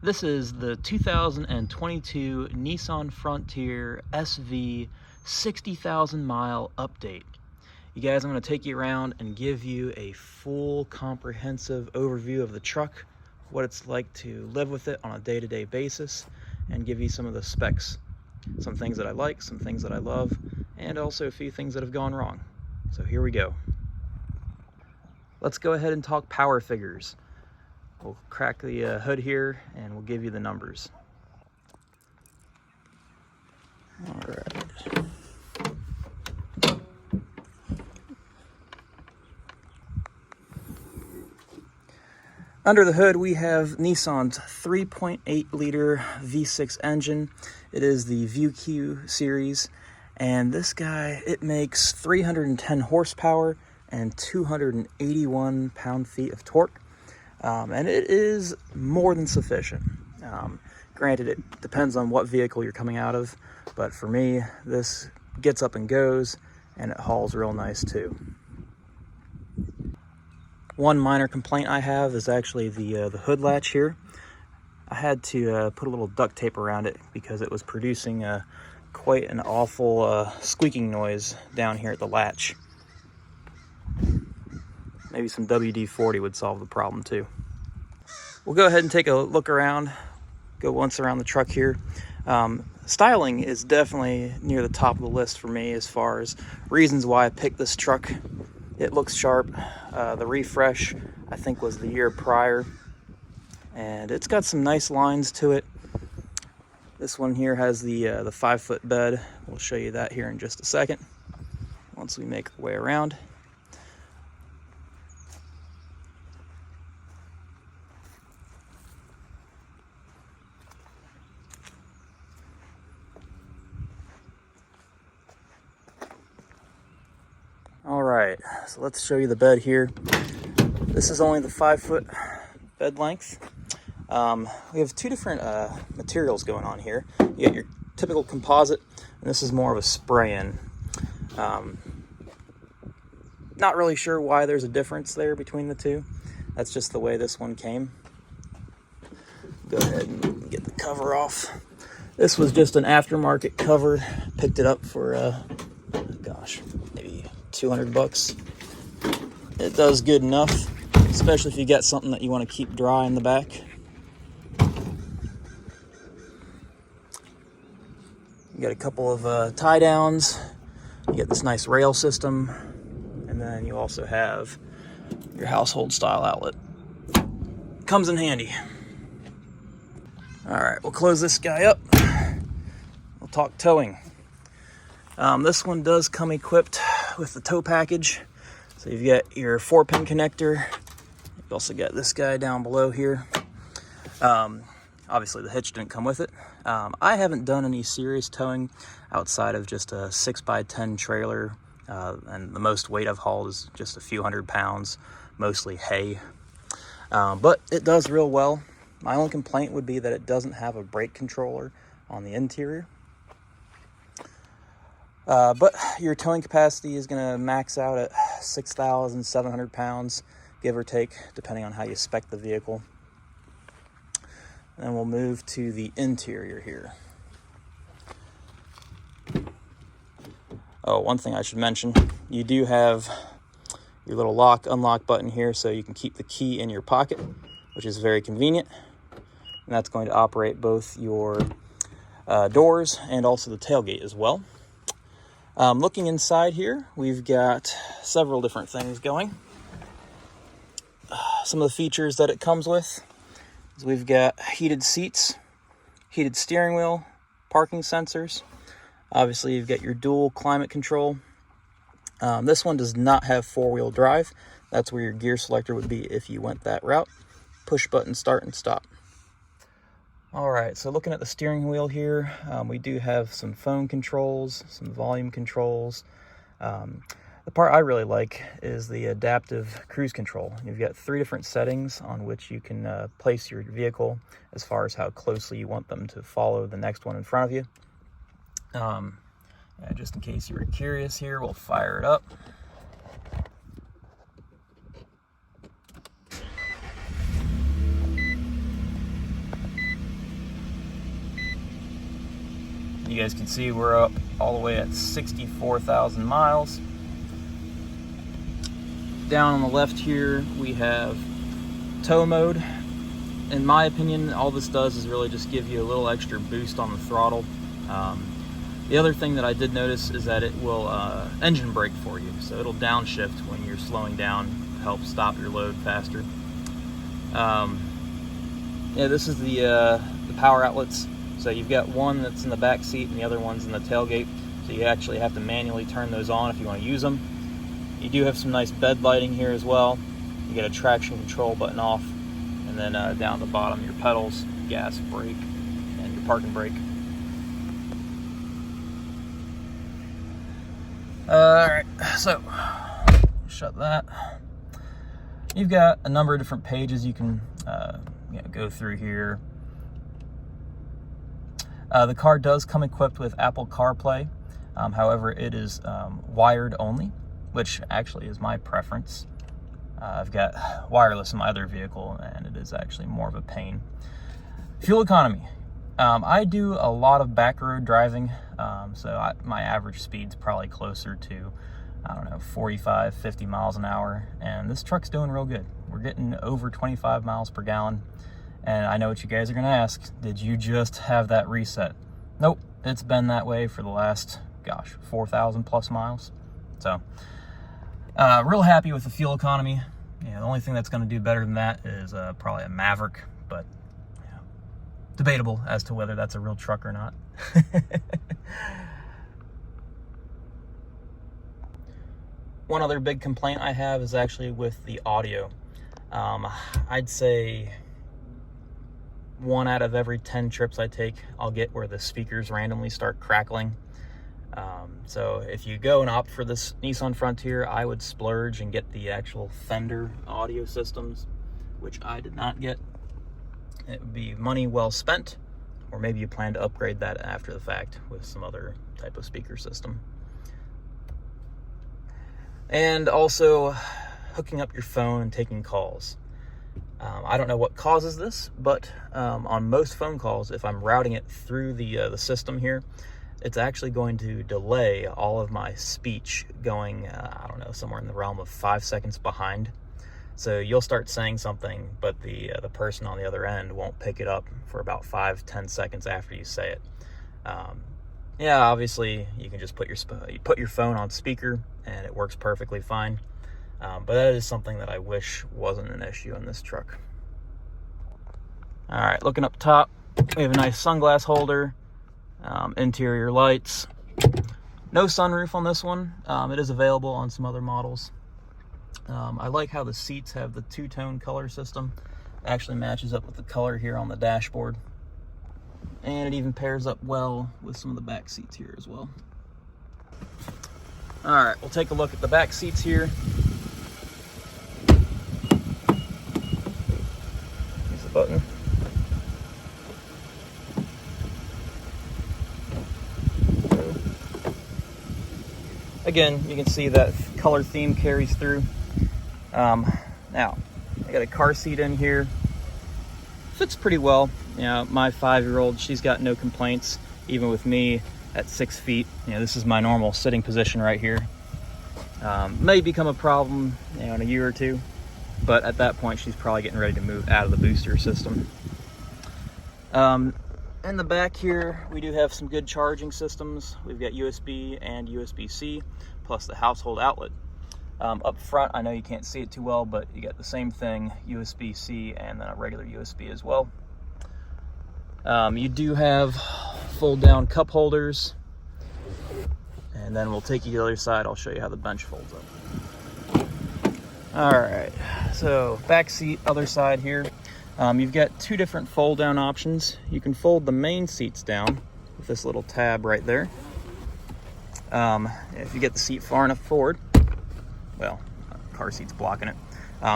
This is the 2022 Nissan Frontier SV 60,000 mile update. You guys, I'm going to take you around and give you a full comprehensive overview of the truck, what it's like to live with it on a day-to-day basis, and give you some of the specs. Some things that I like, some things that I love, and also a few things that have gone wrong. So here we go. Let's go ahead and talk power figures. We'll crack the hood here and we'll give you the numbers. All right. Under the hood, we have Nissan's 3.8 liter V6 engine. It is the VQ series, and this guy, it makes 310 horsepower and 281 pound-feet of torque. And it is more than sufficient. Granted, it depends on what vehicle you're coming out of, but for me, this gets up and goes, and it hauls real nice too. One minor complaint I have is actually the hood latch here. I had to put a little duct tape around it because it was producing quite an awful squeaking noise down here at the latch. Maybe some WD-40 would solve the problem too. We'll go ahead and take a look around, go once around the truck here. Styling is definitely near the top of the list for me as far as reasons why I picked this truck. It looks sharp. The refresh, I think, was the year prior, and it's got some nice lines to it. This one here has the 5-foot bed. We'll show you that here in just a second once we make our way around. All right, so let's show you the bed here. This is only the 5-foot bed length. We have two different materials going on here. You get your typical composite, and this is more of a spray-in. Not really sure why there's a difference there between the two. That's just the way this one came. Go ahead and get the cover off. This was just an aftermarket cover. Picked it up for, gosh, maybe 200 bucks. It does good enough, especially if you got something that you want to keep dry in the back. You got a couple of tie downs. You get this nice rail system, and then you also have your household style outlet. Comes in handy. All right, we'll close this guy up. We'll talk towing. This one does come equipped with the tow package. So you've got your 4-pin connector. You've also got this guy down below here. Obviously the hitch didn't come with it. I haven't done any serious towing outside of just a 6x10 trailer. And the most weight I've hauled is just a few hundred pounds, mostly hay. But it does real well. My only complaint would be that it doesn't have a brake controller on the interior. But your towing capacity is going to max out at 6,700 pounds, give or take, depending on how you spec the vehicle. And then we'll move to the interior here. Oh, one thing I should mention, you do have your little lock, unlock button here, so you can keep the key in your pocket, which is very convenient. And that's going to operate both your doors and also the tailgate as well. Looking inside here, we've got several different things going. Some of the features that it comes with is we've got heated seats, heated steering wheel, parking sensors. Obviously, you've got your dual climate control. This one does not have 4-wheel drive. That's where your gear selector would be if you went that route. Push button start and stop. All right, so looking at the steering wheel here, we do have some phone controls, some volume controls. The part I really like is the adaptive cruise control. You've got 3 different settings on which you can place your vehicle as far as how closely you want them to follow the next one in front of you. Yeah, just in case you were curious here, we'll fire it up. You guys can see we're up all the way at 64,000 miles. Down on the left here, we have tow mode. In my opinion, all this does is really just give you a little extra boost on the throttle. The other thing that I did notice is that it will engine brake for you, so it'll downshift when you're slowing down to help stop your load faster. Yeah, this is the power outlets. So you've got one that's in the back seat and the other one's in the tailgate. So you actually have to manually turn those on if you want to use them. You do have some nice bed lighting here as well. You get a traction control button off, and then down at the bottom, your pedals, gas, brake, and your parking brake. Alright, so shut that. You've got a number of different pages you can go through here. The car does come equipped with Apple CarPlay. However, it is wired only, which actually is my preference. I've got wireless in my other vehicle, and it is actually more of a pain. Fuel economy. I do a lot of back road driving, so my average speed's probably closer to, I don't know, 45, 50 miles an hour, and this truck's doing real good. We're getting over 25 miles per gallon, and I know what you guys are going to ask. Did you just have that reset? Nope, it's been that way for the last, gosh, 4,000 plus miles. So, real happy with the fuel economy. The only thing that's going to do better than that is probably a Maverick, but debatable as to whether that's a real truck or not. One other big complaint I have is actually with the audio. I'd say 1 out of every 10 trips I take, I'll get where the speakers randomly start crackling. So if you go and opt for this Nissan Frontier, I would splurge and get the actual Fender audio systems, which I did not get. It would be money well spent, or maybe you plan to upgrade that after the fact with some other type of speaker system. And also hooking up your phone and taking calls. I don't know what causes this, but on most phone calls, if I'm routing it through the system here, it's actually going to delay all of my speech going, I don't know, somewhere in the realm of 5 seconds behind. So you'll start saying something, but the person on the other end won't pick it up for about 5-10 seconds after you say it. Yeah, obviously you can just put your phone on speaker and it works perfectly fine. But that is something that I wish wasn't an issue in this truck. All right, looking up top, we have a nice sunglass holder, interior lights. No sunroof on this one. It is available on some other models. I like how the seats have the two-tone color system. It actually matches up with the color here on the dashboard. And it even pairs up well with some of the back seats here as well. All right, we'll take a look at the back seats here. Here's the button. Again, you can see that color theme carries through. Now, I got a car seat in here. Fits pretty well. My 5-year-old, she's got no complaints, even with me at 6 feet. This is my normal sitting position right here. May become a problem, in a year or two, but at that point, she's probably getting ready to move out of the booster system. In the back here, we do have some good charging systems. We've got USB and USB-C, plus the household outlet. Up front, I know you can't see it too well, but you got the same thing, USB-C and then a regular USB as well. You do have fold-down cup holders. And then we'll take you to the other side. I'll show you how the bench folds up. All right, so back seat, other side here. You've got 2 different fold-down options. You can fold the main seats down with this little tab right there. If you get the seat far enough forward, well, car seat's blocking it.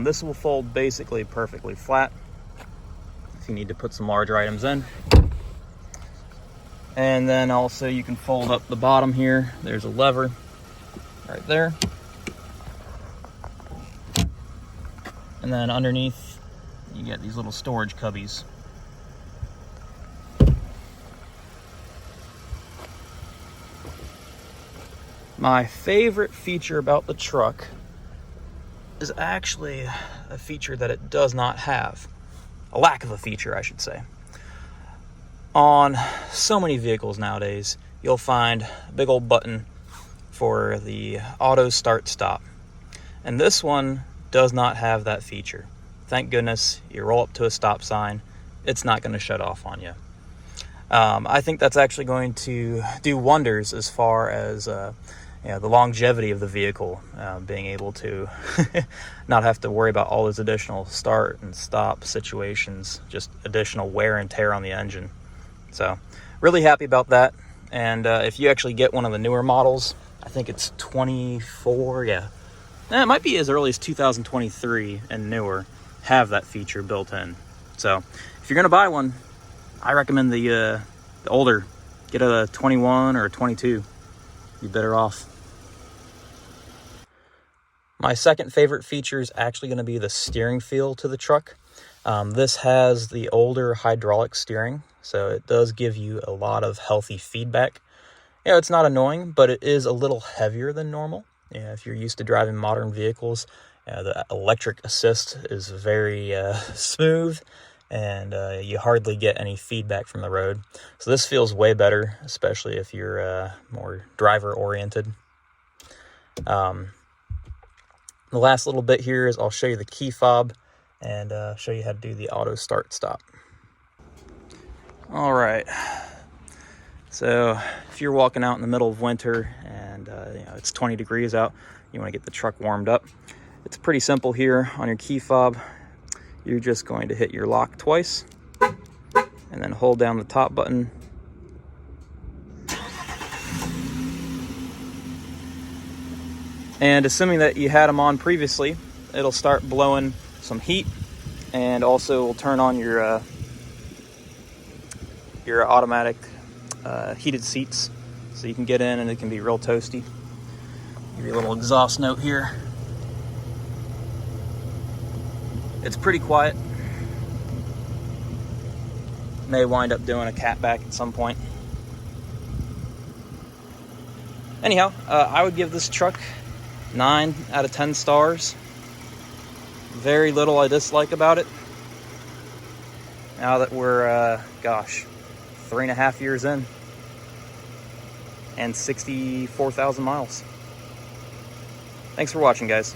This will fold basically perfectly flat if you need to put some larger items in. And then also you can fold up the bottom here. There's a lever right there. And then underneath, you get these little storage cubbies. My favorite feature about the truck is actually a feature that it does not have. A lack of a feature, I should say. On so many vehicles nowadays, you'll find a big old button for the auto start stop. And this one does not have that feature. Thank goodness. You roll up to a stop sign, it's not going to shut off on you. I think that's actually going to do wonders as far as the longevity of the vehicle, being able to not have to worry about all those additional start and stop situations, just additional wear and tear on the engine. So really happy about that. And if you actually get one of the newer models, I think it's 24, yeah. It might be as early as 2023 and newer, have that feature built in. So if you're going to buy one, I recommend the older. Get a 21 or a 22. You're better off. My second favorite feature is actually going to be the steering feel to the truck. This has the older hydraulic steering, so it does give you a lot of healthy feedback. It's not annoying, but it is a little heavier than normal. If you're used to driving modern vehicles, the electric assist is very smooth, and you hardly get any feedback from the road. So this feels way better, especially if you're more driver-oriented. The last little bit here is I'll show you the key fob and show you how to do the auto start stop. All right. So if you're walking out in the middle of winter and it's 20 degrees out, you want to get the truck warmed up. It's pretty simple here on your key fob. You're just going to hit your lock twice and then hold down the top button. And assuming that you had them on previously, it'll start blowing some heat, and also will turn on your automatic heated seats, so you can get in and it can be real toasty. Give you a little exhaust note here. It's pretty quiet. May wind up doing a catback at some point. Anyhow, I would give this truck 9 out of 10 stars. Very little I dislike about it. Now that we're, 3.5 years in and 64,000 miles. Thanks for watching, guys.